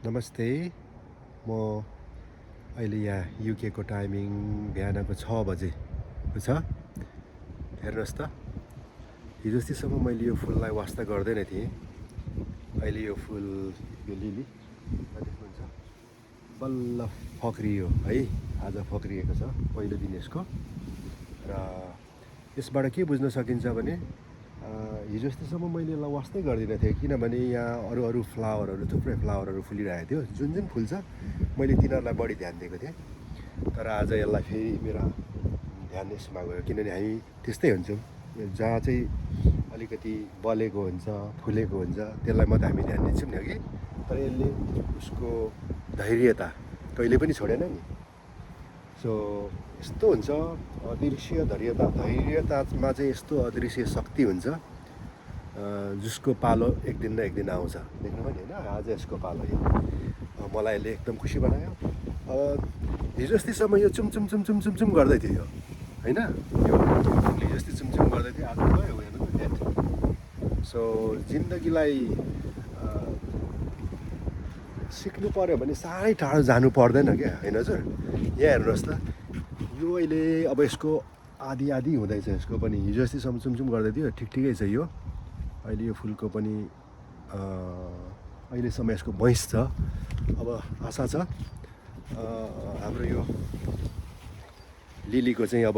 नमस्ते। म अहिले यहाँ युकेको टाइमिङ बिहानको 6 बजेको छ। हेर्नुहोस् त, हिजो अस्तिसम्म मैले यो फुललाई वास्ता गर्दैन थिएँ। अहिले यो फुल, यो लिली देख्नुहुन्छ, बल्ल फक्रियो है। आज फक्रिएको छ, पहिलो दिन यसको। र यसबाट के बुझ्न सकिन्छ भने हिजो अस्तिसम्म मैले यसलाई वास्तै गर्दिनँ थिएँ, किनभने यहाँ अरू फ्लावरहरू, थुप्रै फ्लावरहरू फुलिरहेको थियो। जुन जुन फुल्छ मैले तिनीहरूलाई बढी ध्यान दिएको थिएँ। तर आज यसलाई फेरि मेरो ध्यान यसमा गयो, किनभने हामी त्यस्तै हुन्छौँ, जहाँ चाहिँ अलिकति बलेको हुन्छ, फुलेको हुन्छ, त्यसलाई मात्रै हामी ध्यान दिन्छौँ नि, अघि। तर यसले उसको धैर्यता कहिले पनि छोडेन नि। सो यस्तो हुन्छ, अदृश्य धैर्यतामा चाहिँ यस्तो अदृश्य शक्ति हुन्छ, जसको पालो एक दिन न एक दिन आउँछ। देख्नु पनि होइन, आज यसको पालो यो। मलाई यसले एकदम खुसी बनायो। हिजो अस्तिसम्म यो चुमचुम चुमचुम चुमचुम गर्दै थियो यो, होइन। यो हिजो अस्ति चुमचुम गर्दै थियो, आज गयो हेर्नु त डेट। सो जिन्दगीलाई सिक्नु पऱ्यो भने साह्रै टाढो जानु पर्दैन क्या, होइन हजुर। यहाँ हेर्नुहोस् त, यो अहिले अब यसको आधी हुँदैछ। यसको पनि हिजो अस्तिसम्म चुमचुम गर्दै थियो, ठिकै छ यो। अहिले यो फुलको पनि अहिलेसम्म यसको भैँस छ। अब आशा छ हाम्रो यो लिलीको चाहिँ अब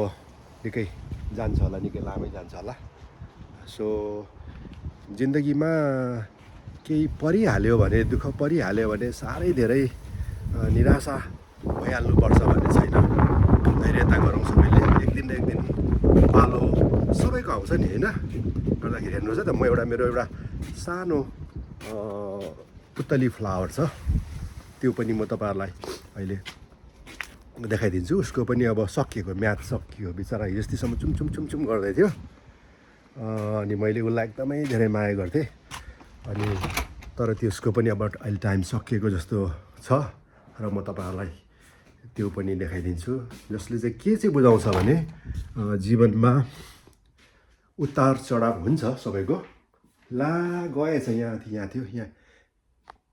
निकै जान्छ होला, निकै लामै जान्छ होला। सो जिन्दगीमा केही परिहाल्यो भने, दुःख परिहाल्यो भने साह्रै धेरै निराशा भइहाल्नुपर्छ भन्ने छैन। धैर्यता गरौँ सबैले, एक दिन न एक दिन पालो सबैको आउँछ नि, होइन। गर्दाखेरि हेर्नुहोस् है त, मेरो एउटा सानो पुतली फ्लावर छ, त्यो पनि म तपाईँहरूलाई अहिले देखाइदिन्छु। उसको पनि अब सकिएको, म्याच सकियो, बिचरा हिजो अस्तिसम्म चुमचुम चुमचुम गर्दै थियो। अनि मैले उसलाई एकदमै धेरै माया गर्थेँ। अनि तर त्यसको पनि अब अहिले टाइम सकिएको जस्तो छ, र म तपाईँहरूलाई त्यो पनि देखाइदिन्छु, जसले चाहिँ के चाहिँ बुझाउँछ भने जीवनमा उतार चढाव हुन्छ सबैको। ला गएछ, यहाँ थियो,